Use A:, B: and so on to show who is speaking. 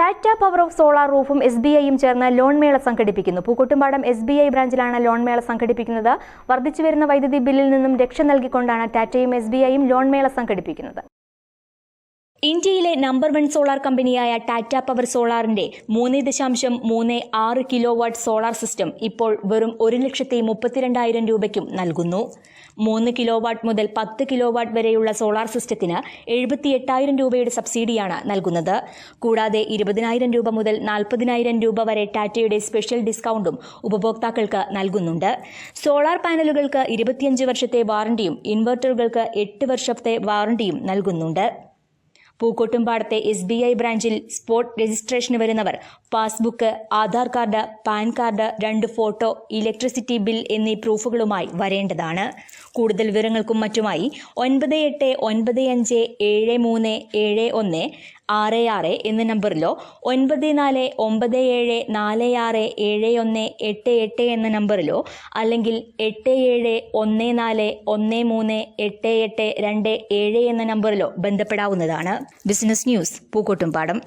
A: Tata power of solar റൂഫും SBIയും ചേർന്ന് loan മേള സംഘടിപ്പിക്കുന്നു. പൂക്കോട്ടുംപാടം SBI ബ്രാഞ്ചിലാണ് ലോൺ മേള സംഘടിപ്പിക്കുന്നത്. വർദ്ധിച്ചുവരുന്ന വൈദ്യുതി ബില്ലിൽ നിന്നും രക്ഷ നൽകിക്കൊണ്ടാണ് ടാറ്റയും SBIയും ലോൺ മേള സംഘടിപ്പിക്കുന്നത്. ഇന്ത്യയിലെ നമ്പർ 1 സോളാർ കമ്പനിയായ ടാറ്റ പവർ സോളാറിന്റെ 3.36 കിലോവാട്ട് സോളാർ സിസ്റ്റം ഇപ്പോൾ വെറും 1,32,000 രൂപയ്ക്കും നൽകുന്നു. 3 കിലോവാട്ട് മുതൽ 10 കിലോവാട്ട് വരെയുള്ള സോളാർ സിസ്റ്റത്തിന് 78,000 രൂപയുടെ സബ്സിഡിയാണ് നൽകുന്നത്. കൂടാതെ 20,000 രൂപ മുതൽ 40,000 രൂപ വരെ ടാറ്റയുടെ സ്പെഷ്യൽ ഡിസ്കൗണ്ടും ഉപഭോക്താക്കൾക്ക് നൽകുന്നുണ്ട്. സോളാർ പാനലുകൾക്ക് 25 വർഷത്തെ വാറണ്ടിയും ഇൻവെർട്ടറുകൾക്ക് 8 വർഷത്തെ വാറണ്ടിയും നൽകുന്നുണ്ട്. പൂക്കോട്ടുംപാടത്തെ SBI ബ്രാഞ്ചിൽ സ്പോട്ട് രജിസ്ട്രേഷന് വരുന്നവർ passbook, Aadhaar card, pan card, 2 photo, electricity bill എന്നീ പ്രൂഫുകളുമായി വരേണ്ടതാണ്. കൂടുതൽ വിവരങ്ങൾക്കും മറ്റുമായി 9859737166 എന്ന നമ്പറിലോ 9497467188 എന്ന നമ്പറിലോ അല്ലെങ്കിൽ 8714138827 എന്ന നമ്പറിലോ ബന്ധപ്പെടാവുന്നതാണ്. Business news Pookkottumpadam.